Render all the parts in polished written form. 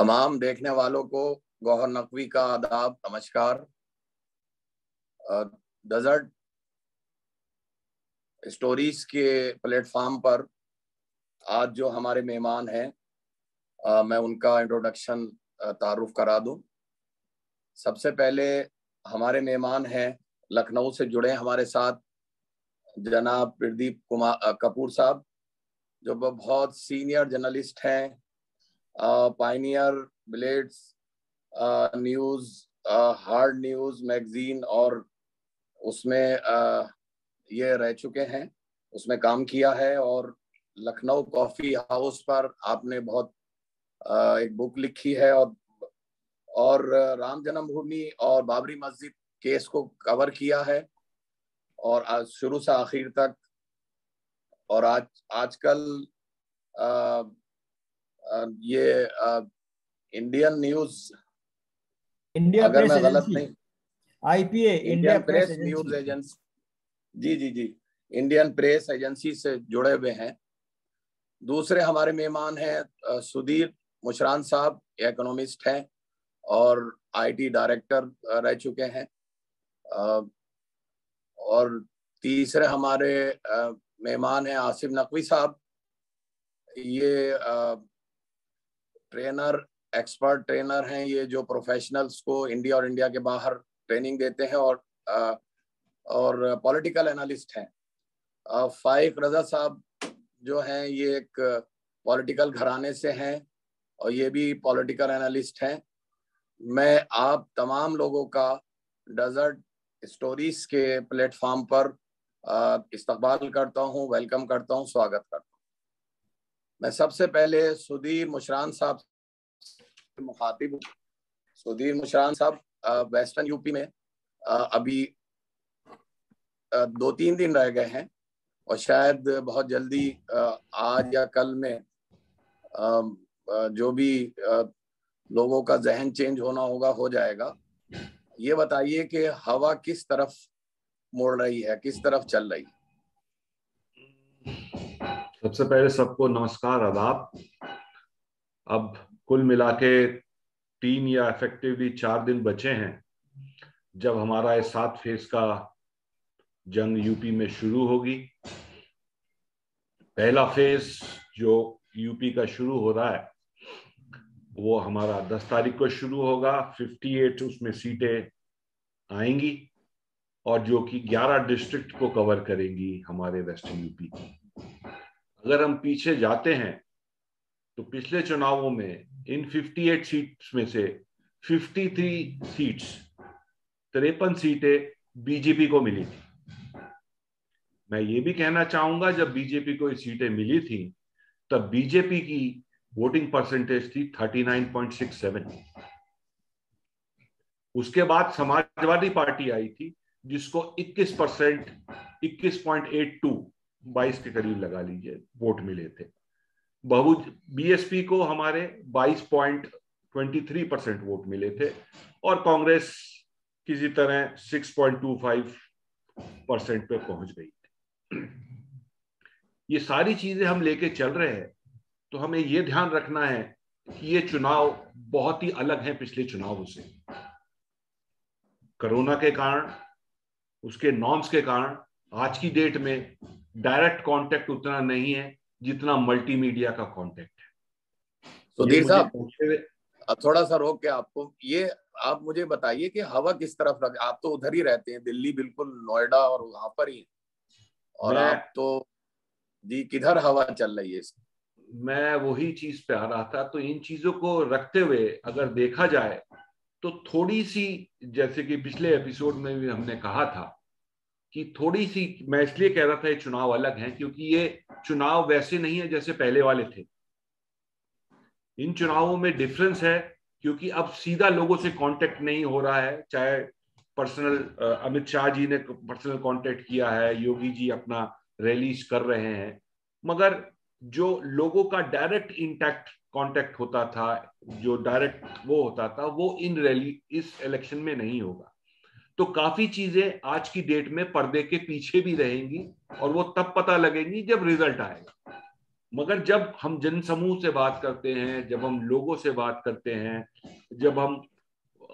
तमाम देखने वालों को गौहर नकवी का आदाब, नमस्कार। डेजर्ट स्टोरीज के प्लेटफॉर्म पर आज जो हमारे मेहमान हैं, मैं उनका इंट्रोडक्शन तारुफ करा दूं। सबसे पहले हमारे मेहमान हैं लखनऊ से जुड़े हमारे साथ जनाब प्रदीप कुमार कपूर साहब, जो बहुत सीनियर जर्नलिस्ट हैं। Pioneer, blades news, hard news magazine और उसमें ये रह चुके हैं, उसमें काम किया है। और लखनऊ कॉफ़ी हाउस पर आपने बहुत एक बुक लिखी है और राम जन्मभूमि और बाबरी मस्जिद केस को कवर किया है और आज शुरू से आखिर तक। और आजकल ये इंडियन न्यूज़, इंडिया अगर प्रेस मैं गलत एजेंसी, नहीं, IPA, India press news agency. Agency, जी, इंडियन प्रेस एजेंसी से जुड़े हुए हैं। दूसरे हमारे मेहमान हैं सुधीर मुशरान साहब, इकोनॉमिस्ट हैं और आईटी डायरेक्टर रह चुके हैं। और तीसरे हमारे मेहमान हैं आसिफ नकवी साहब। ये ट्रेनर, एक्सपर्ट ट्रेनर हैं, ये जो प्रोफेशनल्स को इंडिया और इंडिया के बाहर ट्रेनिंग देते हैं और पॉलिटिकल एनालिस्ट हैं। फाइक रजा साहब जो हैं, ये एक पॉलिटिकल घराने से हैं और ये भी पॉलिटिकल एनालिस्ट हैं। मैं आप तमाम लोगों का डेजर्ट स्टोरीज के प्लेटफॉर्म पर इस्तकबाल करता हूं, वेलकम करता हूं, स्वागत करता हूं। मैं सबसे पहले सुधीर मुशरान साहब से मुखातिब हूं। सुधीर मुशरान साहब वेस्टर्न यूपी में अभी 2-3 दिन रह गए हैं और शायद बहुत जल्दी आज या कल में जो भी लोगों का जहन चेंज होना होगा हो जाएगा। ये बताइए कि हवा किस तरफ मुड़ रही है, किस तरफ चल रही है? सबसे पहले सबको नमस्कार, आदाब। अब कुल मिला के 3 या इफेक्टिवली 4 दिन बचे हैं जब हमारा इस 7 फेज का जंग यूपी में शुरू होगी। पहला फेज जो यूपी का शुरू हो रहा है वो हमारा 10 तारीख को शुरू होगा। 58 उसमें सीटें आएंगी और जो कि 11 डिस्ट्रिक्ट को कवर करेंगी हमारे वेस्टर्न यूपी की। अगर हम पीछे जाते हैं तो पिछले चुनावों में इन 58 सीट्स में से 53 सीट्स, 53 सीटें बीजेपी को मिली थी। मैं ये भी कहना चाहूंगा, जब बीजेपी को ये सीटें मिली थी तब बीजेपी की वोटिंग परसेंटेज थी 39.67। उसके बाद समाजवादी पार्टी आई थी जिसको 21%, 21.82, 22 के करीब लगा लीजिए वोट मिले थे। बीएसपी को हमारे 22.23% वोट मिले थे और कांग्रेस किसी तरह 6.25% पे पहुंच गई थी। ये सारी चीजें हम लेके चल रहे हैं तो हमें ये ध्यान रखना है कि ये चुनाव बहुत ही अलग है पिछले चुनावों से। कोरोना के कारण, उसके नॉर्म्स के कारण आज की डेट में डायरेक्ट कांटेक्ट उतना नहीं है जितना मल्टीमीडिया का कांटेक्ट है। सुधीर साहब, थोड़ा सा रोक के आपको ये आप मुझे बताइए कि हवा किस तरफ रख, आप तो उधर ही रहते हैं, दिल्ली बिल्कुल नोएडा और वहां पर ही, और आप तो जी किधर हवा चल रही है? मैं वही चीज पे आ रहा था। तो इन चीजों को रखते हुए अगर देखा जाए तो थोड़ी सी, जैसे कि पिछले एपिसोड में भी हमने कहा था कि थोड़ी सी, मैं इसलिए कह रहा था ये चुनाव अलग है क्योंकि ये चुनाव वैसे नहीं है जैसे पहले वाले थे। इन चुनावों में डिफरेंस है क्योंकि अब सीधा लोगों से कांटेक्ट नहीं हो रहा है। चाहे पर्सनल, अमित शाह जी ने पर्सनल कांटेक्ट किया है, योगी जी अपना रैलीज कर रहे हैं, मगर जो लोगों का डायरेक्ट इंटैक्ट कांटेक्ट होता था, जो डायरेक्ट वो होता था, वो इन रैली इस इलेक्शन में नहीं होगा। तो काफी चीजें आज की डेट में पर्दे के पीछे भी रहेंगी और वो तब पता लगेंगी जब रिजल्ट आएगा। मगर जब हम जनसमूह से बात करते हैं, जब हम लोगों से बात करते हैं, जब हम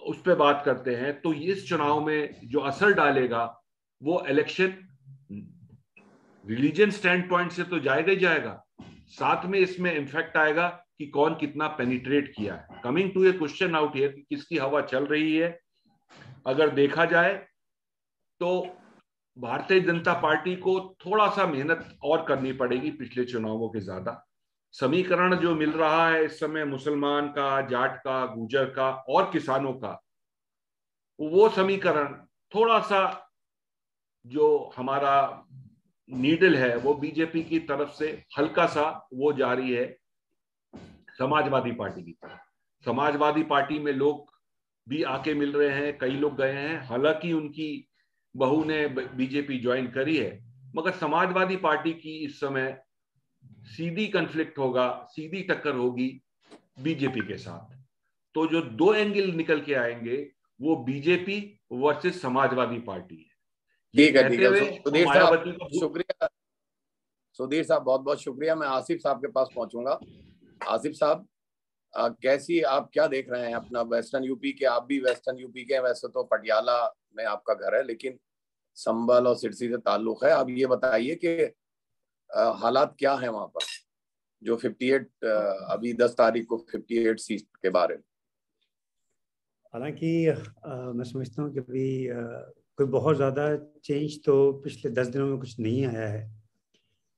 उस पर बात करते हैं, तो इस चुनाव में जो असर डालेगा वो इलेक्शन रिलीजन स्टैंड पॉइंट से तो जाएगा ही जाएगा, साथ में इसमें इम्फेक्ट आएगा कि कौन कितना पेनिट्रेट किया है। Coming to a question out here, किसकी हवा चल रही है, अगर देखा जाए तो भारतीय जनता पार्टी को थोड़ा सा मेहनत और करनी पड़ेगी पिछले चुनावों के ज्यादा। समीकरण जो मिल रहा है इस समय मुसलमान का, जाट का, गुर्जर का और किसानों का, वो समीकरण थोड़ा सा जो हमारा नीडल है वो बीजेपी की तरफ से हल्का सा वो जारी है समाजवादी पार्टी की तरफ। समाजवादी पार्टी में लोग भी आके मिल रहे हैं, कई लोग गए हैं, हालांकि उनकी बहू ने बीजेपी ज्वाइन करी है, मगर समाजवादी पार्टी की इस समय सीधी कन्फ्लिक्ट होगा, सीधी टक्कर होगी बीजेपी के साथ। तो जो दो एंगल निकल के आएंगे वो बीजेपी वर्सेस समाजवादी पार्टी है। ठीक है। सुधीर साहब शुक्रिया, सुधीर साहब बहुत बहुत शुक्रिया। मैं आसिफ साहब के पास पहुंचूंगा। आसिफ साहब, कैसी आप क्या देख रहे हैं अपना वेस्टर्न यूपी के? आप भी वेस्टर्न यूपी के हैं, वैसे तो पटियाला में आपका घर है, लेकिन संभल और सिरसी से ताल्लुक है। आप ये बताइए कि हालात क्या है वहां पर, जो 58 अभी 10 तारीख को 58 सीट के बारे में? हालांकि मैं समझता हूँ कि अभी कोई बहुत ज़्यादा चेंज तो पिछले 10 दिनों में कुछ नहीं आया है,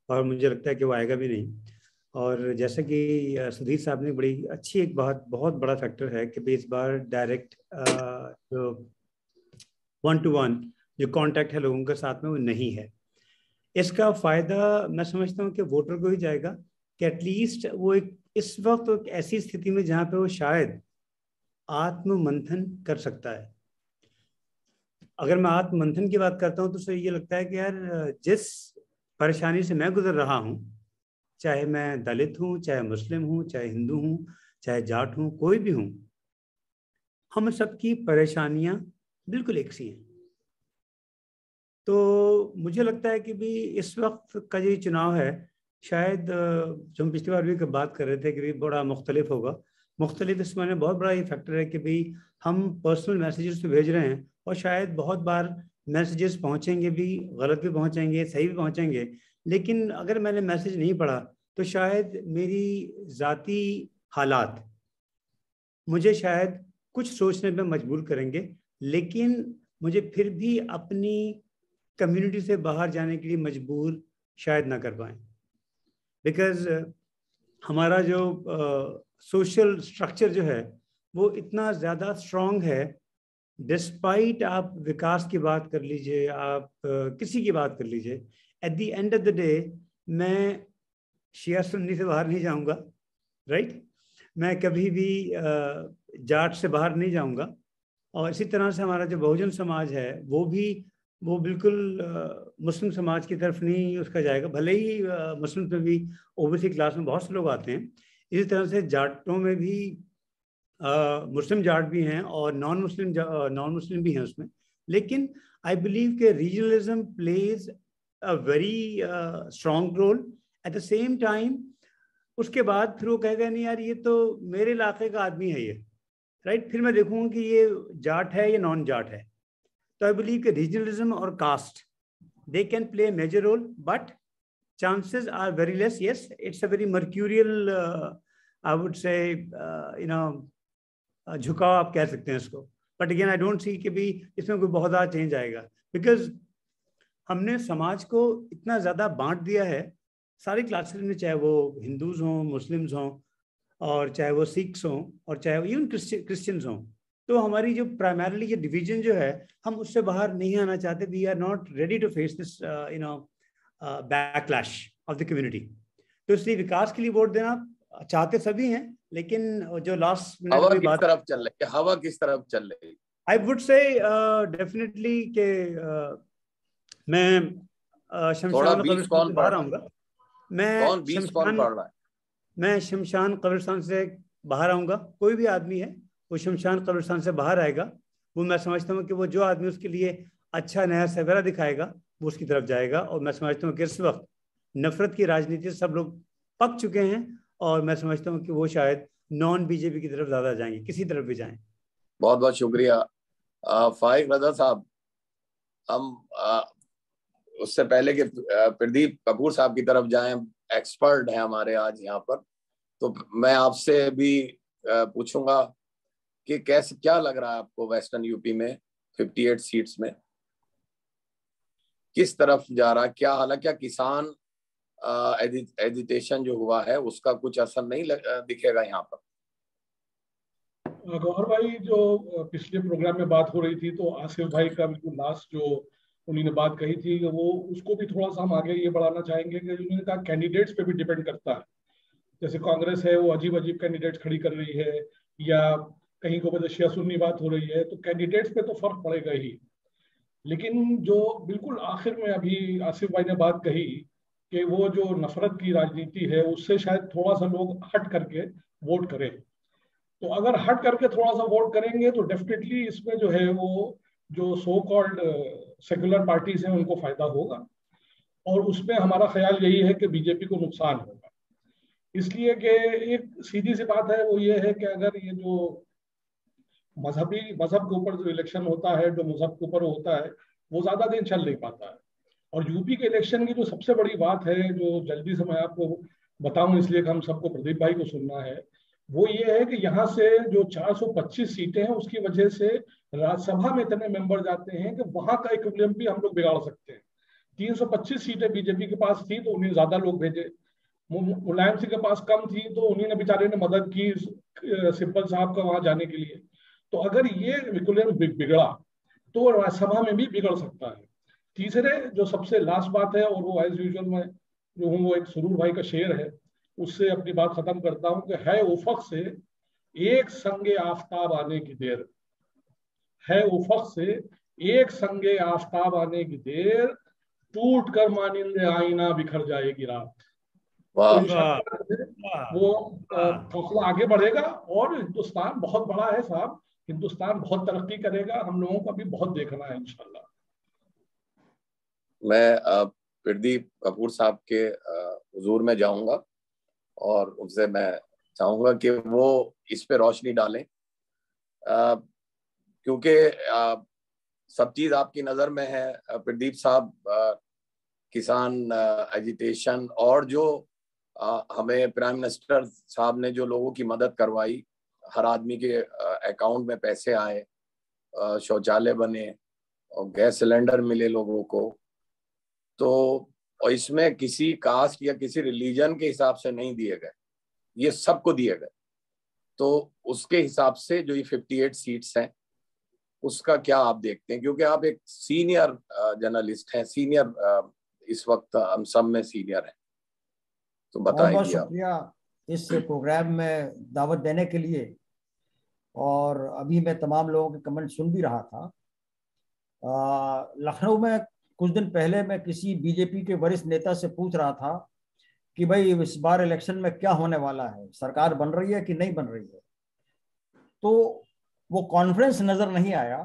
और मुझे लगता है कि वो आएगा भी नहीं। और जैसा कि सुधीर साहब ने बड़ी अच्छी एक बहुत बड़ा फैक्टर है कि इस बार डायरेक्ट जो 1-to-1 जो कांटेक्ट है लोगों के साथ में वो नहीं है। इसका फ़ायदा मैं समझता हूँ कि वोटर को ही जाएगा कि एटलीस्ट वो इस वक्त एक ऐसी स्थिति में जहाँ पे वो शायद आत्ममंथन कर सकता है। अगर मैं आत्ममंथन की बात करता हूँ तो ये लगता है कि यार जिस परेशानी से मैं गुजर रहा हूँ, चाहे मैं दलित हूँ, चाहे मुस्लिम हूँ, चाहे हिंदू हूँ, चाहे जाट हूँ, कोई भी हूँ, हम सबकी परेशानियां बिल्कुल एक सी हैं। तो मुझे लगता है कि भी इस वक्त का जो चुनाव है, शायद जो हम पिछली बार भी बात कर रहे थे कि भी बड़ा मुख्तलिफ होगा। मुख्तलिफ इसमें में बहुत बड़ा ये फैक्टर है कि भाई हम पर्सनल मैसेजेस तो भेज रहे हैं, और शायद बहुत बार मैसेजेस पहुंचेंगे भी, गलत भी पहुंचेंगे, सही भी पहुंचेंगे, लेकिन अगर मैंने मैसेज नहीं पढ़ा तो शायद मेरी ज़ाती हालात मुझे शायद कुछ सोचने में मजबूर करेंगे, लेकिन मुझे फिर भी अपनी कम्युनिटी से बाहर जाने के लिए मजबूर शायद ना कर पाएं। बिकॉज हमारा जो सोशल स्ट्रक्चर जो है वो इतना ज़्यादा स्ट्रॉन्ग है, डिस्पाइट आप विकास की बात कर लीजिए, आप किसी की बात कर लीजिए, at the end of the day मैं शिया सुन्नी से बाहर नहीं जाऊंगा, राइट? मैं कभी भी जाट से बाहर नहीं जाऊंगा। और इसी तरह से हमारा जो बहुजन समाज है वो बिल्कुल मुस्लिम समाज की तरफ नहीं उसका जाएगा, भले ही मुस्लिम में भी ओबीसी क्लास में बहुत से लोग आते हैं। इसी तरह से जाटों में भी मुस्लिम जाट भी हैं और नॉन मुस्लिम भी हैं उसमें। लेकिन आई बिलीव के regionalism plays a very strong role. At the same time उसके बाद फिर वो कहेगा नहीं यार ये तो मेरे इलाके का आदमी है ये, राइट? फिर मैं देखूंगा कि ये जाट है या नॉन जाट है। तो आई बिलीव कि रीजनलिज्म और caste they can play major role, but chances are very less. Yes, it's a very mercurial I would say झुकाव आप कह सकते हैं इसको, but again I don't see कि भी इसमें कोई बहुत ज़्यादा चेंज आएगा, बिकॉज हमने समाज को इतना ज़्यादा बांट दिया है सारी क्लासेस में, चाहे वो हिंदूज हों, मुस्लिम्स हों, और चाहे वो सिख्स हों, और चाहे वो इवन क्रिश्चियंस हों। तो हमारी जो प्राइमरली जो डिवीजन जो है, हम उससे बाहर नहीं आना चाहते। We are not ready to face this backlash of the community. तो इसलिए विकास के लिए वोट देना चाहते सभी हैं, लेकिन जो लास्ट मिनट हवा किस तरफ चल रही है? हवा किस तरफ चल रही है? आई वुड से डेफिनेटली के मैं शमशान कब्रिस्तान से बाहर आऊंगा। मैं शमशान कब्रिस्तान से बाहर आऊंगा। कोई भी आदमी है वो शमशान कब्रिस्तान से बाहर आएगा, वो मैं समझता हूँ कि वो जो आदमी उसके लिए अच्छा नया सवेरा दिखाएगा वो उसकी तरफ जाएगा। और मैं समझता हूँ कि इस वक्त नफरत की राजनीति से सब लोग पक चुके हैं और मैं समझता हूँ कि वो शायद नॉन बीजेपी की तरफ ज्यादा जाएंगे, किसी तरफ भी जाएं। बहुत बहुत शुक्रिया फाइक रजा साहब। हम उससे पहले कि प्रदीप कपूर साहब की तरफ जाएं, एक्सपर्ट हैं हमारे आज यहाँ पर, तो मैं आपसे भी पूछूंगा कि कैसे, क्या लग रहा है आपको वेस्टर्न यूपी में 58 सीट्स में किस तरफ जा रहा है? क्या हालांकि क्या किसान एजिटेशन जो हुआ है उसका कुछ असर नहीं दिखेगा यहाँ पर? गौहर भाई, जो पिछले प्रोग्राम में बात हो रही थी तो आसिफ भाई का बिल्कुल लास्ट जो उन्होंने बात कही थी वो उसको भी थोड़ा सा हम आगे ये बढ़ाना चाहेंगे कि उन्होंने कहा कैंडिडेट्स पे भी डिपेंड करता है। जैसे कांग्रेस है वो अजीब अजीब कैंडिडेट्स खड़ी कर रही है, या कहीं को वजह शिया सुन्नी बात हो रही है, तो कैंडिडेट्स पे तो फर्क पड़ेगा ही। लेकिन जो बिल्कुल आखिर में अभी आसिफ भाई ने बात कही कि वो जो नफरत की राजनीति है उससे शायद थोड़ा सा लोग हट करके वोट करें, तो अगर हट करके थोड़ा सा वोट करेंगे तो डेफिनेटली इसमें जो है वो जो सो कॉल्ड सेक्युलर पार्टीज हैं उनको फायदा होगा, और उसमें हमारा ख्याल यही है कि बीजेपी को नुकसान होगा। इसलिए कि एक सीधी सी बात है वो ये है कि अगर ये जो मजहब के ऊपर जो इलेक्शन होता है, जो मजहब के ऊपर होता है, वो ज्यादा दिन चल नहीं पाता है। और यूपी के इलेक्शन की जो सबसे बड़ी बात है जो जल्दी से मैं आपको बताऊं इसलिए कि हम सबको प्रदीप भाई को सुनना है, वो ये है कि यहाँ से जो 425 सीटें हैं उसकी वजह से राज्यसभा में इतने मेंबर जाते हैं कि वहां का इक्विलिब्रियम भी हम लोग बिगाड़ सकते हैं। 325 सीटें बीजेपी के पास थी तो उन्हें ज्यादा लोग भेजे, मुलायम सिंह के पास कम थी तो उन्हीं ने बेचारे ने मदद की सिब्बल साहब का वहां जाने के लिए। तो अगर ये इक्विलिब्रियम बिगड़ा तो राज्यसभा में भी बिगड़ सकता है। तीसरे जो सबसे लास्ट बात है, और वो एज यूजुअल में जो हूँ वो एक सुरूर भाई का शेर है, उससे अपनी बात खत्म करता हूं कि है उफक से एक संगे आफताब आने की देर, है उफक से एक संगे आफताब आने की देर, टूट कर मानिंदे आईना बिखर जाएगी रात। तो वो फैसला आगे बढ़ेगा और हिंदुस्तान बहुत बड़ा है साहब, हिंदुस्तान बहुत तरक्की करेगा, हम लोगों का भी बहुत देखना है इंशाल्लाह। मैं प्रदीप कपूर साहब के हुजूर में जाऊंगा और उनसे मैं चाहूंगा कि वो इस पे रोशनी डालें, क्योंकि सब चीज आपकी नजर में है प्रदीप साहब। किसान एजिटेशन और जो हमें प्राइम मिनिस्टर साहब ने जो लोगों की मदद करवाई, हर आदमी के अकाउंट में पैसे आए, शौचालय बने और गैस सिलेंडर मिले लोगों को, तो और इसमें किसी कास्ट या किसी रिलीजन के हिसाब से नहीं दिए गए, ये सबको दिए गए। तो उसके हिसाब से जो ये 58 सीट्स हैं उसका क्या आप देखते हैं, क्योंकि आप एक सीनियर जर्नलिस्ट हैं, सीनियर इस वक्त हम सब में सीनियर हैं, तो बताएं। बहुत शुक्रिया इस प्रोग्राम में दावत देने के लिए। और अभी मैं तमाम लोगों के कमेंट सुन भी रहा था। लखनऊ में कुछ दिन पहले मैं किसी बीजेपी के वरिष्ठ नेता से पूछ रहा था कि भाई इस बार इलेक्शन में क्या होने वाला है, सरकार बन रही है कि नहीं बन रही है, तो वो कॉन्फिडेंस नजर नहीं आया।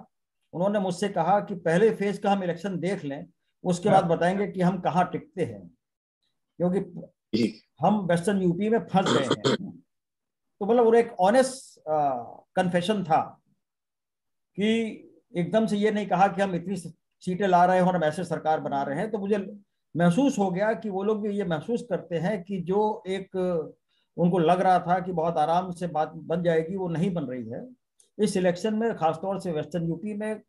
उन्होंने मुझसे कहा कि पहले फेज का हम इलेक्शन देख लें, उसके बाद बताएंगे कि हम कहाँ टिकते हैं, क्योंकि हम वेस्टर्न यूपी में फंस गए हैं। तो मतलब वो एक ऑनेस्ट कन्फेशन था कि एकदम से ये नहीं कहा कि हम इतनी सीटें ला रहे हैं और हम ऐसे सरकार बना रहे हैं। तो मुझे महसूस हो गया कि वो लोग भी ये महसूस करते हैं कि जो एक उनको लग रहा था कि बहुत आराम से बात बन जाएगी, वो नहीं बन रही है। इस इलेक्शन में खासतौर से वेस्टर्न यूपी में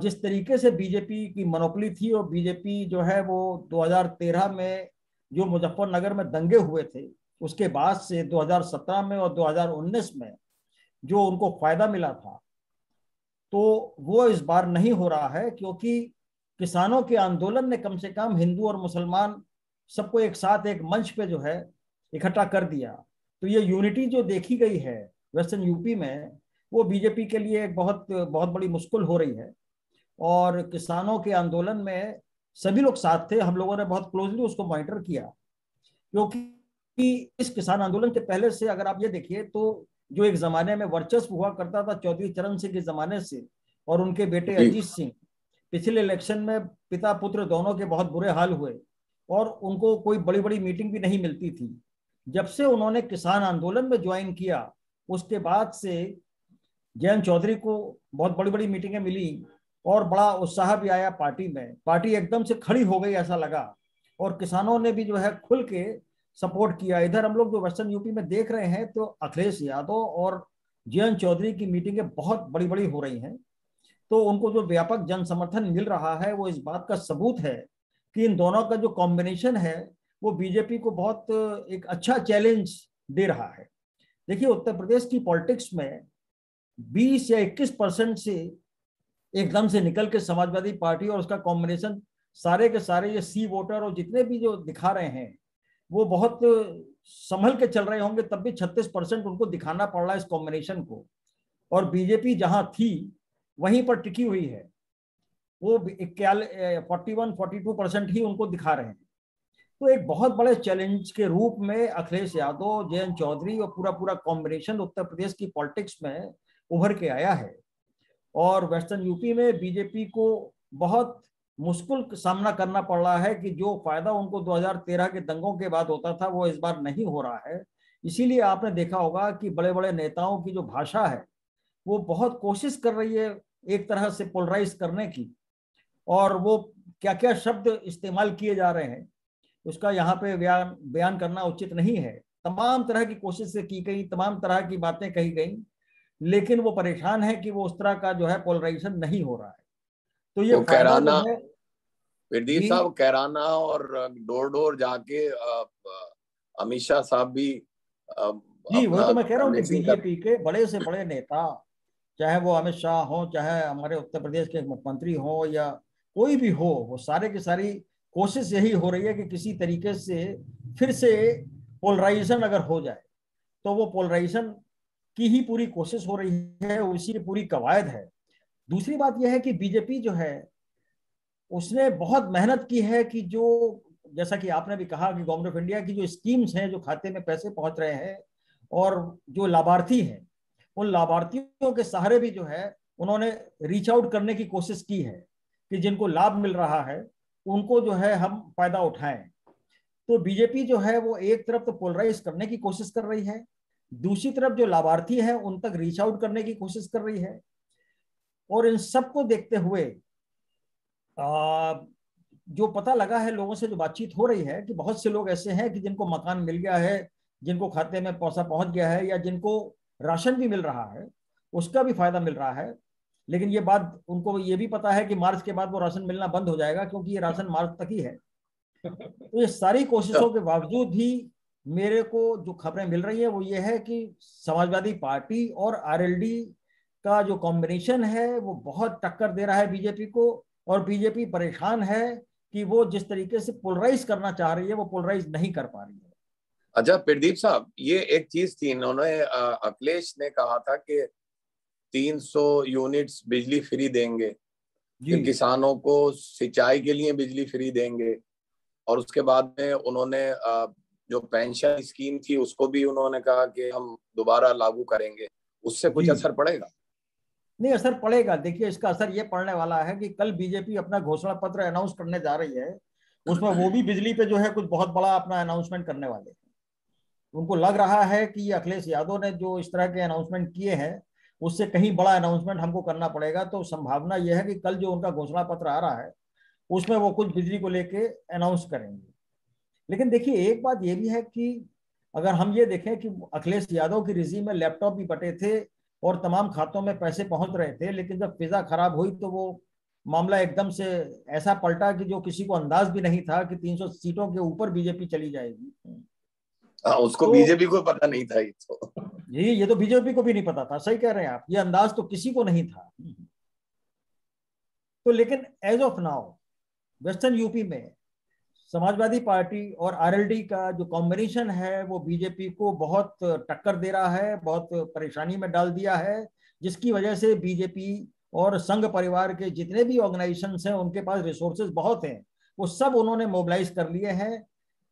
जिस तरीके से बीजेपी की मोनोपोली थी, और बीजेपी जो है वो 2013 में जो मुजफ्फरनगर में दंगे हुए थे उसके बाद से 2017 में और 2019 में जो उनको फायदा मिला था, तो वो इस बार नहीं हो रहा है, क्योंकि किसानों के आंदोलन ने कम से कम हिंदू और मुसलमान सबको एक साथ एक मंच पे जो है इकट्ठा कर दिया। तो ये यूनिटी जो देखी गई है वेस्टर्न यूपी में, वो बीजेपी के लिए एक बहुत बहुत बड़ी मुश्किल हो रही है। और किसानों के आंदोलन में सभी लोग साथ थे, हम लोगों ने बहुत क्लोजली उसको मॉनिटर किया, क्योंकि इस किसान आंदोलन के पहले से अगर आप ये देखिए तो जो एक जमाने में वर्चस्व हुआ करता था चौधरी चरण सिंह के जमाने से, और उनके बेटे अजीत सिंह, पिछले इलेक्शन में पिता पुत्र दोनों के बहुत बुरे हाल हुए, और उनको कोई बड़ी बड़ी मीटिंग भी नहीं मिलती थी। जब से उन्होंने किसान आंदोलन में ज्वाइन किया उसके बाद से जयंत चौधरी को बहुत बड़ी बड़ी मीटिंगें मिली और बड़ा उत्साह भी आया पार्टी में। पार्टी एकदम से खड़ी हो गई ऐसा लगा, और किसानों ने भी जो है खुल के सपोर्ट किया। इधर हम लोग जो वेस्टर्न यूपी में देख रहे हैं तो अखिलेश यादव और जयंत चौधरी की मीटिंगें बहुत बड़ी बड़ी हो रही हैं। तो उनको जो व्यापक जन समर्थन मिल रहा है वो इस बात का सबूत है कि इन दोनों का जो कॉम्बिनेशन है वो बीजेपी को बहुत एक अच्छा चैलेंज दे रहा है। देखिए उत्तर प्रदेश की पॉलिटिक्स में 20 या 21% से एकदम से निकल के समाजवादी पार्टी और उसका कॉम्बिनेशन सारे के सारे ये सी वोटर और जितने भी जो दिखा रहे हैं वो बहुत संभल के चल रहे होंगे, तब भी 36% उनको दिखाना पड़ रहा है इस कॉम्बिनेशन को। और बीजेपी जहां थी वहीं पर टिकी हुई है, वो 41-42% ही उनको दिखा रहे हैं। तो एक बहुत बड़े चैलेंज के रूप में अखिलेश यादव, जयंत चौधरी और पूरा पूरा कॉम्बिनेशन उत्तर प्रदेश की पॉलिटिक्स में उभर के आया है। और वेस्टर्न यूपी में बीजेपी को बहुत मुश्किल सामना करना पड़ रहा है कि जो फायदा उनको 2013 के दंगों के बाद होता था वो इस बार नहीं हो रहा है। इसीलिए आपने देखा होगा कि बड़े बड़े नेताओं की जो भाषा है वो बहुत कोशिश कर रही है एक तरह से पोलराइज करने की, और वो क्या क्या शब्द इस्तेमाल किए जा रहे हैं उसका यहाँ पे बयान करना उचित नहीं है। तमाम तरह की कोशिश से की गई, तमाम तरह की बातें कही गई, लेकिन वो परेशान है कि वो उस तरह का जो है पोलराइजेशन नहीं हो रहा है। तो ये फायदा जो है प्रदीप साहब, कैराना और डोर डोर जाके अमित शाह साहब भी जी वही तो मैं कह रहा हूँ कि बीजेपी के बड़े से बड़े नेता, चाहे वो अमित शाह हो, चाहे हमारे उत्तर प्रदेश के मुख्यमंत्री हो या कोई भी हो, वो सारे की सारी कोशिश यही हो रही है कि किसी तरीके से फिर से पोलराइजेशन अगर हो जाए तो वो पोलराइजेशन की ही पूरी कोशिश हो रही है, उसी की पूरी कवायद है। दूसरी बात यह है कि बीजेपी जो है उसने बहुत मेहनत की है कि जो जैसा कि आपने भी कहा कि गवर्नमेंट ऑफ इंडिया की जो स्कीम्स हैं, जो खाते में पैसे पहुंच रहे हैं और जो लाभार्थी हैं, उन लाभार्थियों के सहारे भी जो है उन्होंने रीच आउट करने की कोशिश की है कि जिनको लाभ मिल रहा है उनको जो है हम फायदा उठाएं। तो बीजेपी जो है वो एक तरफ तो पोलराइज करने की कोशिश कर रही है, दूसरी तरफ जो लाभार्थी है उन तक रीच आउट करने की कोशिश कर रही है। और इन सबको देखते हुए जो पता लगा है, लोगों से जो बातचीत हो रही है कि बहुत से लोग ऐसे हैं कि जिनको मकान मिल गया है, जिनको खाते में पैसा पहुंच गया है, या जिनको राशन भी मिल रहा है, उसका भी फायदा मिल रहा है। लेकिन ये बात उनको ये भी पता है कि मार्च के बाद वो राशन मिलना बंद हो जाएगा, क्योंकि ये राशन मार्च तक ही है। तो ये सारी कोशिशों के बावजूद भी मेरे को जो खबरें मिल रही है वो ये है कि समाजवादी पार्टी और आरएलडी का जो कॉम्बिनेशन है वो बहुत टक्कर दे रहा है बीजेपी को, और बीजेपी परेशान है कि वो जिस तरीके से पोलराइज करना चाह रही है वो पोलराइज नहीं कर पा रही है। अच्छा प्रदीप साहब, ये एक चीज थी, इन्होंने अखिलेश ने कहा था कि 300 यूनिट्स बिजली फ्री देंगे, कि किसानों को सिंचाई के लिए बिजली फ्री देंगे, और उसके बाद में उन्होंने जो पेंशन स्कीम थी उसको भी उन्होंने कहा कि हम दोबारा लागू करेंगे। उससे कुछ असर पड़ेगा? नहीं, असर पड़ेगा। देखिए इसका असर ये पड़ने वाला है कि कल बीजेपी अपना घोषणा पत्र अनाउंस करने जा रही है, उसमें वो भी बिजली पे जो है कुछ बहुत बड़ा अपना अनाउंसमेंट करने वाले हैं। उनको लग रहा है कि ये अखिलेश यादव ने जो इस तरह के अनाउंसमेंट किए हैं उससे कहीं बड़ा अनाउंसमेंट हमको करना पड़ेगा। तो संभावना यह है कि कल जो उनका घोषणा पत्र आ रहा है उसमें वो कुछ बिजली को लेके अनाउंस करेंगे। लेकिन देखिए एक बात ये भी है कि अगर हम ये देखें कि अखिलेश यादव की रिजीम में लैपटॉप भी बटे थे और तमाम खातों में पैसे पहुंच रहे थे, लेकिन जब फिजा खराब हुई तो वो मामला एकदम से ऐसा पलटा कि जो किसी को अंदाज भी नहीं था कि 300 सीटों के ऊपर बीजेपी चली जाएगी। उसको तो बीजेपी को पता नहीं था। ये तो बीजेपी को भी नहीं पता था, सही कह रहे हैं आप, ये अंदाज तो किसी को नहीं था। तो लेकिन as of now western UP में समाजवादी पार्टी और आरएलडी का जो कॉम्बिनेशन है वो बीजेपी को बहुत टक्कर दे रहा है, बहुत परेशानी में डाल दिया है, जिसकी वजह से बीजेपी और संघ परिवार के जितने भी ऑर्गेनाइजेशंस हैं उनके पास रिसोर्सेज बहुत हैं, वो सब उन्होंने मोबिलाइज कर लिए हैं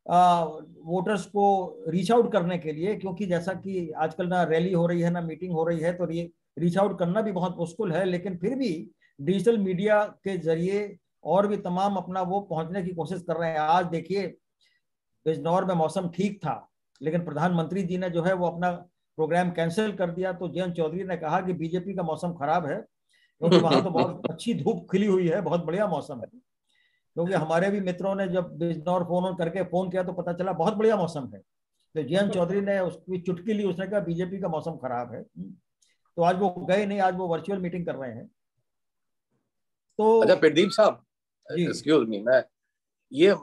वोटर्स को रीच आउट करने के लिए। क्योंकि जैसा कि आजकल ना रैली हो रही है ना मीटिंग हो रही है, तो रीच आउट करना भी बहुत मुश्किल है, लेकिन फिर भी डिजिटल मीडिया के जरिए और भी तमाम अपना वो पहुंचने की कोशिश कर रहे हैं। आज देखिए बिजनौर में मौसम ठीक था, लेकिन प्रधानमंत्री जी ने जो है वो अपना प्रोग्राम कैंसिल कर दिया। तो जयंत चौधरी ने कहा कि बीजेपी का मौसम खराब है, क्योंकि वहां तो बहुत अच्छी धूप खिली हुई है, बहुत बढ़िया मौसम है। क्योंकि हमारे भी मित्रों ने जब बिजनौर फोन करके फोन किया तो पता चला बहुत बढ़िया मौसम है। तो जयंत चौधरी ने उसकी चुटकी ली, उसने कहा बीजेपी का मौसम खराब है। तो आज वो गए नहीं, आज वो वर्चुअल मीटिंग कर रहे हैं। तो अच्छा प्रदीप साहब, जी एक्सक्यूज मी, मैं ये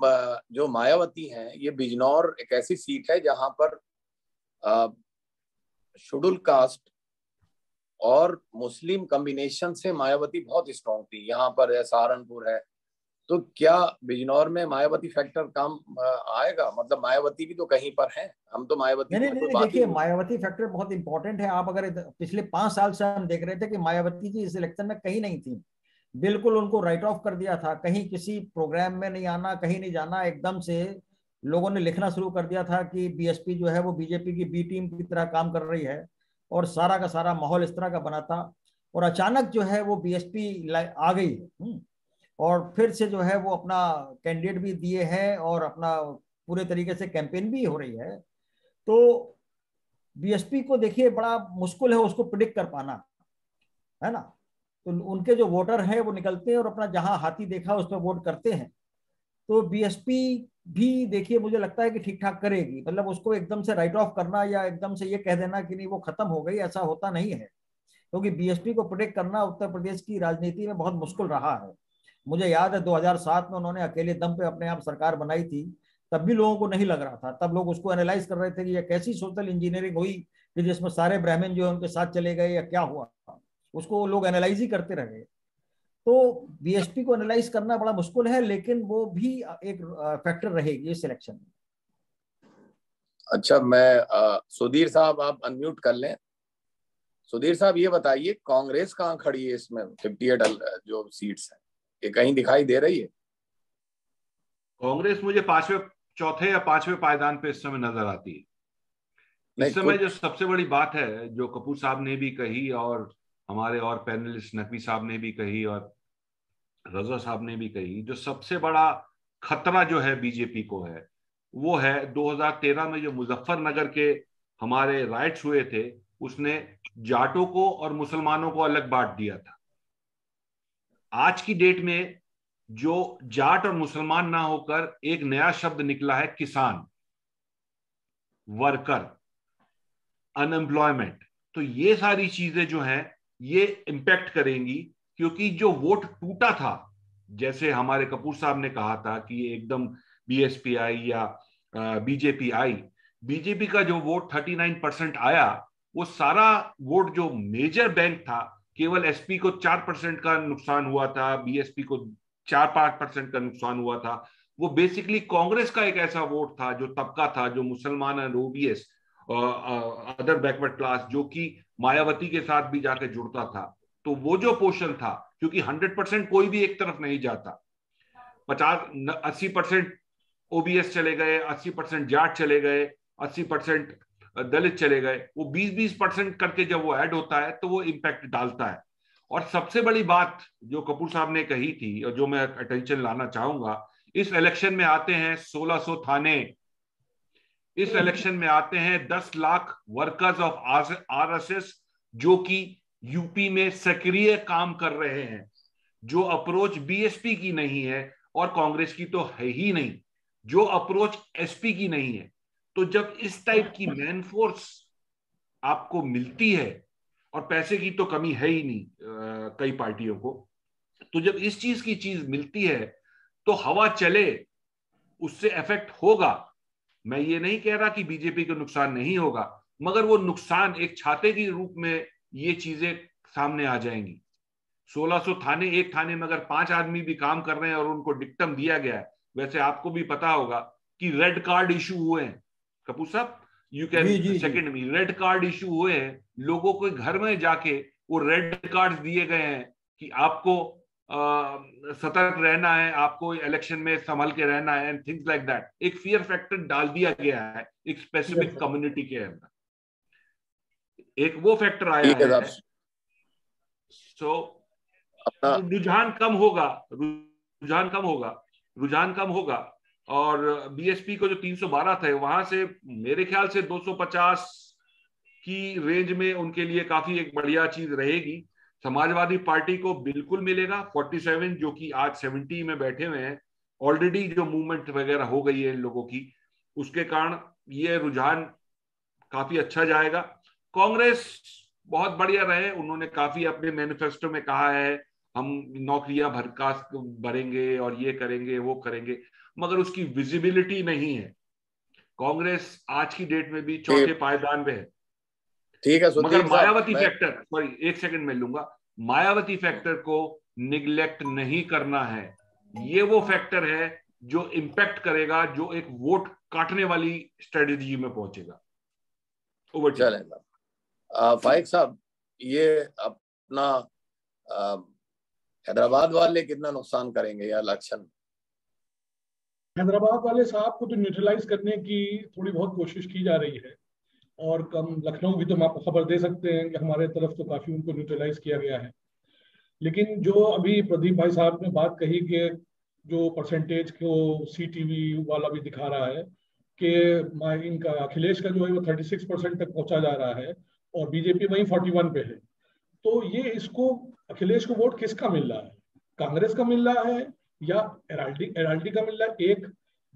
जो मायावती हैं, ये बिजनौर एक ऐसी सीट है जहां पर शेड्यूल कास्ट और मुस्लिम कॉम्बिनेशन से मायावती बहुत स्ट्रांग थी। यहाँ पर है, सहारनपुर है, तो क्या बिजनौर में मायावती फैक्टर काम आएगा? मतलब मायावती भी तो कहीं पर है, हम तो मायावती नहीं की नहीं तो नहीं कोई नहीं, बात ही देखिए नहीं। मायावती फैक्टर बहुत इंपॉर्टेंट है। आप अगर पिछले 5 साल से हम देख रहे थे कि मायावती जी इस इलेक्शन में कहीं नहीं थी, बिल्कुल उनको राइट ऑफ कर दिया था, कहीं किसी प्रोग्राम में नहीं आना, कहीं नहीं जाना। एकदम से लोगों ने लिखना शुरू कर दिया था कि बीएसपी जो है वो बीजेपी की बी टीम की तरह काम कर रही है, और सारा का सारा माहौल इस तरह का बना था। और अचानक जो है वो बीएसपी आ गई है। और फिर से जो है वो अपना कैंडिडेट भी दिए हैं और अपना पूरे तरीके से कैंपेन भी हो रही है। तो बीएसपी को देखिए बड़ा मुश्किल है उसको प्रिडिक्ट कर पाना, है ना। तो उनके जो वोटर हैं वो निकलते हैं और अपना जहां हाथी देखा उस पर वोट करते हैं। तो बीएसपी भी देखिए मुझे लगता है कि ठीक ठाक करेगी। मतलब उसको एकदम से राइट ऑफ करना या एकदम से ये कह देना कि नहीं वो खत्म हो गई, ऐसा होता नहीं है। क्योंकि बीएसपी को प्रोटेक्ट करना उत्तर प्रदेश की राजनीति में बहुत मुश्किल रहा है। मुझे याद है 2007 में उन्होंने अकेले दम पे अपने आप सरकार बनाई थी, तब भी लोगों को नहीं लग रहा था। तब लोग उसको एनालाइज कर रहे थे कि ये कैसी सोशल इंजीनियरिंग हुई कि जिसमें सारे ब्राह्मण जो है उनके साथ चले गए, या क्या हुआ। उसको लोग एनालाइज ही करते रहे। तो बीएसपी को एनालाइज करना बड़ा मुश्किल है, लेकिन वो भी एक फैक्टर रहेगी इस इलेक्शन में। अच्छा, मैं सुधीर साहब आप अनम्यूट कर लें। सुधीर साहब ये बताइए, कांग्रेस कहाँ खड़ी है इसमें? 58 जो सीट्स हैं, ये कहीं दिखाई दे रही है? कांग्रेस मुझे चौथे या पांचवें पायदान पे इस समय नजर आती है। नहीं, इस समय जो सबसे बड़ी बात है, जो कपूर साहब ने भी कही और हमारे और पैनलिस्ट नकवी साहब ने भी कही और रजा साहब ने भी कही, जो सबसे बड़ा खतरा जो है बीजेपी को है, वो है 2013 में जो मुजफ्फरनगर के हमारे राइट्स हुए थे, उसने जाटों को और मुसलमानों को अलग बांट दिया था। आज की डेट में जो जाट और मुसलमान ना होकर एक नया शब्द निकला है, किसान, वर्कर, अनएम्प्लॉयमेंट। तो ये सारी चीजें जो हैं ये इंपैक्ट करेंगी, क्योंकि जो वोट टूटा था, जैसे हमारे कपूर साहब ने कहा था कि एकदम बीएसपी आई या बीजेपी आई, बीजेपी का जो वोट 39% आया, वो सारा वोट जो मेजर बैंक था, केवल एसपी को 4% का नुकसान हुआ था, बीएसपी को 4-5% का नुकसान हुआ था। वो बेसिकली कांग्रेस का एक ऐसा वोट था, जो तबका था, जो मुसलमान and OBS, other backward class, जो कि मायावती के साथ भी जाके जुड़ता था। तो वो जो पोर्शन था, क्योंकि 100% कोई भी एक तरफ नहीं जाता, 80% ओबीएस चले गए, 80% जाट चले गए, 80% दलित चले गए, वो 20-20% करके जब वो ऐड होता है तो वो इम्पैक्ट डालता है। और सबसे बड़ी बात जो कपूर साहब ने कही थी और जो मैं अटेंशन लाना चाहूंगा, इस इलेक्शन में आते हैं 1600 थाने, इस इलेक्शन में आते हैं 10 लाख वर्कर्स ऑफ आरएसएस, जो कि यूपी में सक्रिय काम कर रहे हैं, जो अप्रोच बीएसपी की नहीं है और कांग्रेस की तो है ही नहीं, जो अप्रोच एसपी की नहीं है। तो जब इस टाइप की मैन फोर्स आपको मिलती है, और पैसे की तो कमी है ही नहीं कई पार्टियों को, तो जब इस चीज की चीज मिलती है तो हवा चले, उससे इफेक्ट होगा। मैं ये नहीं कह रहा कि बीजेपी को नुकसान नहीं होगा, मगर वो नुकसान एक छाते के रूप में ये चीजें सामने आ जाएंगी। 1600 थाने, एक थाने में अगर 5 आदमी भी काम कर रहे हैं और उनको डिक्टम दिया गया है, वैसे आपको भी पता होगा कि रेड कार्ड इशू हुए हैं, कपूर साहब यू कैन जी जी जी। Second me, red card issue हुए हैं, लोगों के घर में जाके वो रेड कार्ड दिए गए हैं कि आपको सतर्क रहना है, आपको इलेक्शन में संभल के रहना है, एंड थिंग्स लाइक दैट। एक फियर फैक्टर डाल दिया गया है एक स्पेसिफिक कम्युनिटी के अंदर, एक वो फैक्टर आया ठीक है साहब। है। सो अपना रुझान कम होगा, रुझान कम होगा और बीएसपी को जो 312 थे वहां से मेरे ख्याल से 250 की रेंज में उनके लिए काफी एक बढ़िया चीज रहेगी। समाजवादी पार्टी को बिल्कुल मिलेगा 47, जो कि आज 70 में बैठे हुए हैं। ऑलरेडी जो मूवमेंट वगैरह हो गई है इन लोगों की, उसके कारण ये रुझान काफी अच्छा जाएगा। कांग्रेस बहुत बढ़िया रहे, उन्होंने काफी अपने मैनिफेस्टो में कहा है हम नौकरियां भरेंगे और ये करेंगे वो करेंगे, मगर उसकी विजिबिलिटी नहीं है। कांग्रेस आज की डेट में भी चौथे पायदान पे है। ठीक है, मगर मायावती फैक्टर, सॉरी एक सेकंड में लूंगा, मायावती फैक्टर को निगलेक्ट नहीं करना है। ये वो फैक्टर है जो इंपैक्ट करेगा, जो एक वोट काटने वाली स्ट्रेटेजी में पहुंचेगा। चलेगा फाइक साहब, ये अपना हैदराबाद वाले कितना नुकसान करेंगे या इलेक्शन? हैदराबाद वाले साहब को तो न्यूट्रलाइज करने की थोड़ी बहुत कोशिश की जा रही है, और कम लखनऊ भी तो हम आपको खबर दे सकते हैं कि हमारे तरफ तो काफी उनको न्यूट्रलाइज किया गया है। लेकिन जो अभी प्रदीप भाई साहब ने बात कही कि जो परसेंटेज को CTV वाला भी दिखा रहा है कि इनका अखिलेश का जो है वो 36% तक पहुंचा जा रहा है और बीजेपी वहीं 41 पे है, तो ये इसको अखिलेश को वोट किसका मिल रहा है? कांग्रेस का मिल रहा है या एरआरडी का मिल रहा है? एक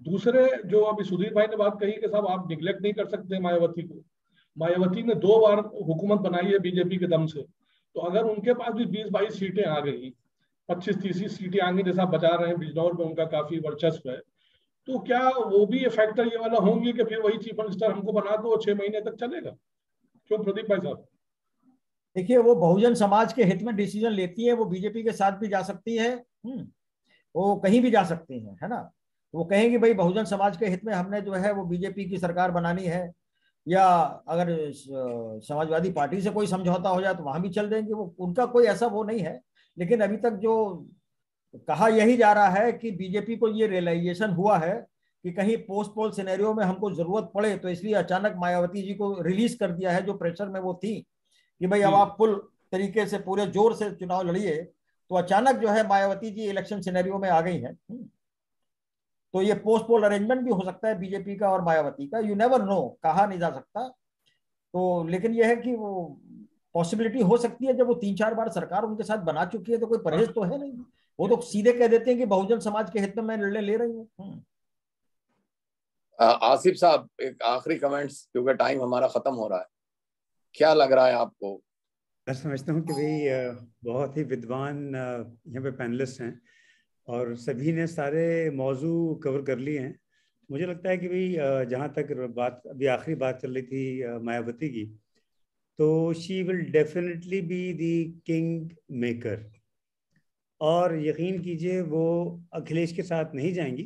दूसरे जो अभी सुधीर भाई ने बात कही कि साहब आप निगलेक्ट नहीं कर सकते मायावती को। मायावती ने 2 बार हुकूमत बनाई है बीजेपी के दम से, तो अगर उनके पास भी 20-22 सीटें आ गई, 25-30 सीटें आएंगी जैसा बचा रहे हैं, बिजनौर में उनका काफी वर्चस्व है, तो क्या वो भी ये फैक्टर ये वाला होंगे कि फिर वही चीफ मिनिस्टर हमको बना दो 6 महीने तक चलेगा? क्यों प्रदीप भाई साहब? देखिए, वो बहुजन समाज के हित में डिसीजन लेती है, वो बीजेपी के साथ भी जा सकती है, वो कहीं भी जा सकती है ना। वो कहेंगे भाई बहुजन समाज के हित में हमने जो है वो बीजेपी की सरकार बनानी है, या अगर समाजवादी पार्टी से कोई समझौता हो जाए तो वहां भी चल देंगे। वो उनका कोई ऐसा वो नहीं है। लेकिन अभी तक जो कहा यही जा रहा है कि बीजेपी को ये रियलाइजेशन हुआ है कि कहीं पोस्ट पोल सिनेरियो में हमको जरूरत पड़े, तो इसलिए अचानक मायावती जी को रिलीज कर दिया है, जो प्रेशर में वो थी कि भाई अब आप फुल तरीके से पूरे जोर से चुनाव लड़िए। तो अचानक जो है मायावती जी इलेक्शन सिनेरियो में आ गई है। तो ये पोस्ट पोल अरेंजमेंट भी हो सकता है बीजेपी का और मायावती का, यू नेवर नो, कहा नहीं जा सकता। तो लेकिन यह है कि वो पॉसिबिलिटी हो सकती है, जब वो 3-4 बार सरकार उनके साथ बना चुकी है तो कोई परहेज तो है नहीं। वो तो सीधे कह देते हैं कि बहुजन समाज के हित में मैं निर्णय ले रही हूँ। आसिफ साहब, एक आखिरी कमेंट्स, क्योंकि टाइम हमारा खत्म हो रहा है। क्या लग रहा है आपको? मैं समझता हूँ कि भाई बहुत ही विद्वान यहाँ पे पैनलिस्ट हैं और सभी ने सारे मौजू कवर कर लिए हैं। मुझे लगता है कि भाई जहाँ तक बात अभी आखिरी बात चल रही थी मायावती की, तो she will definitely be the king maker. और यकीन कीजिए वो अखिलेश के साथ नहीं जाएंगी,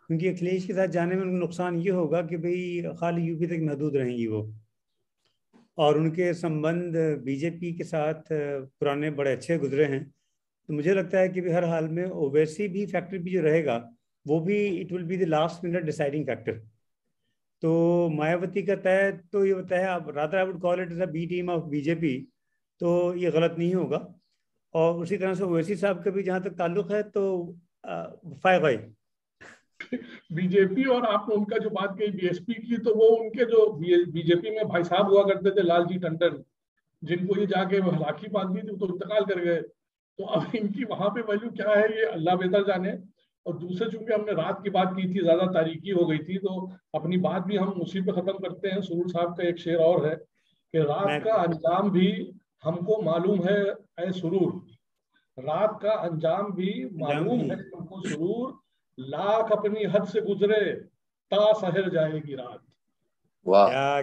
क्योंकि अखिलेश के साथ जाने में नुकसान ये होगा कि भाई खाली यूपी तक महदूद रहेंगी वो, और उनके संबंध बीजेपी के साथ पुराने बड़े अच्छे गुजरे हैं। तो मुझे लगता है कि भी हर हाल में ओवैसी भी फैक्टर भी जो रहेगा वो भी it will be the last minute deciding factor. तो मायावती का तय तो ये होता है, अब rather I would call it as a B team of BJP, तो ये गलत नहीं होगा। और उसी तरह से ओवैसी साहब का भी जहाँ तक ताल्लुक है तो फाई बीजेपी और आपने उनका जो बात कही बीएसपी की, तो वो उनके जो बीजेपी में भाई साहब हुआ करते थे लालजी टंडन, जिनको ये जाके राखी बांधी थी तो इंतकाल कर गए। तो अब इनकी वहां पे वैल्यू क्या है ये अल्लाह बेहतर जाने। और दूसरे चूंकि हमने रात की बात की थी, ज्यादा तारीकी हो गई थी, तो अपनी बात भी हम उसी पे खत्म करते हैं। सुरूर साहब का एक शेर और है कि रात का अंजाम भी हमको मालूम है ऐ सुरूर, रात का अंजाम भी मालूम है हमको सुरूर, लाख अपनी हद से गुजरे ता सहर जाएगी रात। वाह,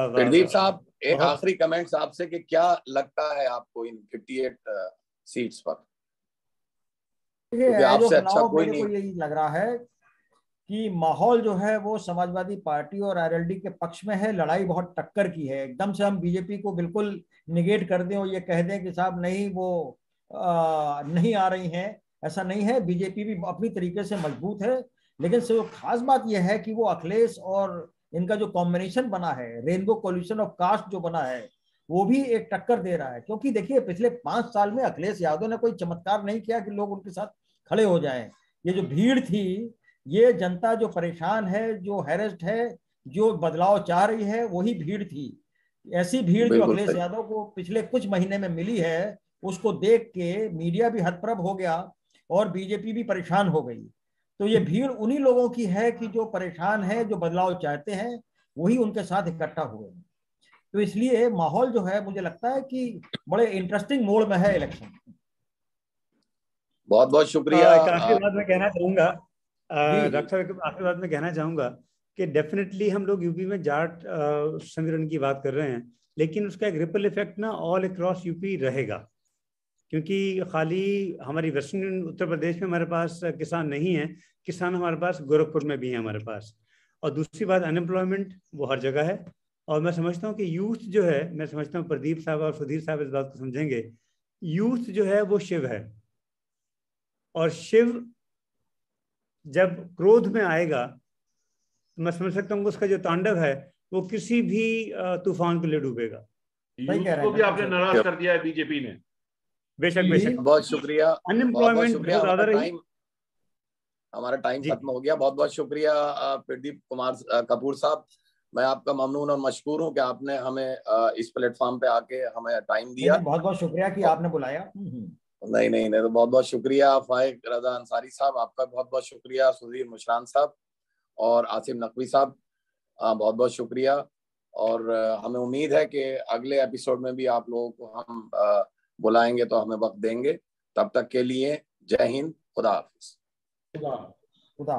प्रदीप साहब, एक बहुत आखिरी कमेंट्स आपसे कि क्या लगता है आपको इन 58 सीट्स पर? क्योंकि आपसे अच्छा कोई नहीं। मेरे को यही लग रहा है कि माहौल जो है वो समाजवादी पार्टी और आरएलडी के पक्ष में है। लड़ाई बहुत टक्कर की है। एकदम से हम बीजेपी को बिल्कुल निगेट कर दें और ये कह दें कि साहब नहीं वो नहीं आ रही हैं, ऐसा नहीं है। बीजेपी भी अपनी तरीके से मजबूत है। लेकिन खास बात यह है कि वो अखिलेश और इनका जो कॉम्बिनेशन बना है, रेनबो कॉलिशन ऑफ कास्ट जो बना है, वो भी एक टक्कर दे रहा है। क्योंकि देखिए पिछले 5 साल में अखिलेश यादव ने कोई चमत्कार नहीं किया कि लोग उनके साथ खड़े हो जाएं। ये जो भीड़ थी, ये जनता जो परेशान है, जो हैरेस्ड है, जो बदलाव चाह रही है, वही भीड़ थी। ऐसी भीड़ जो अखिलेश यादव को पिछले कुछ महीने में मिली है, उसको देख के मीडिया भी हतप्रभ हो गया और बीजेपी भी परेशान हो गई। तो ये भीड़ उन्हीं लोगों की है कि जो परेशान है, जो बदलाव चाहते हैं, वही उनके साथ इकट्ठा हुए हैं। तो इसलिए माहौल जो है, मुझे लगता है कि बड़े इंटरेस्टिंग मोड में है इलेक्शन। बहुत बहुत शुक्रिया। आखिरी बात मैं कहना चाहूंगा, जी, डॉक्टर साहब, आखिरी बात मैं कहना चाहूंगा कि डेफिनेटली हम लोग यूपी में जाट समीकरण की बात कर रहे हैं, लेकिन उसका एक रिपल इफेक्ट ना ऑल अक्रॉस यूपी रहेगा, क्योंकि खाली हमारी वेस्टर्न उत्तर प्रदेश में हमारे पास किसान नहीं है, किसान हमारे पास गोरखपुर में भी है हमारे पास। और दूसरी बात, अनएम्प्लॉयमेंट वो हर जगह है। और मैं समझता हूँ कि यूथ जो है, मैं समझता हूँ प्रदीप साहब और सुधीर साहब इस बात को समझेंगे, यूथ जो है वो शिव है, और शिव जब क्रोध में आएगा तो मैं समझ सकता हूँ उसका जो तांडव है वो किसी भी तूफान को ले डूबेगा। यूथ को भी आपने नाराज कर दिया है बीजेपी ने। बेशक बेशक। बहुत शुक्रिया, अनएम्प्लॉयमेंट बहुत ज्यादा रही। हमारा टाइम खत्म हो गया। बहुत बहुत शुक्रिया प्रदीप कुमार कपूर साहब, मैं आपका ममनून और मशकूर हूँ कि आपने हमें इस प्लेटफॉर्म पे आके हमें टाइम दिया। बहुत बहुत शुक्रिया कि आपने बुलाया। नहीं नहीं नहीं, तो बहुत बहुत शुक्रिया फाइक रजा अंसारी साहब, आपका बहुत बहुत शुक्रिया। सुधीर मुशरान साहब और आसिम नकवी साहब, बहुत बहुत शुक्रिया। और हमें उम्मीद है कि अगले एपिसोड में भी आप लोगों को हम बुलाएंगे तो हमें वक्त देंगे। तब तक के लिए जय हिंद, खुदा हाफिज। खुदा।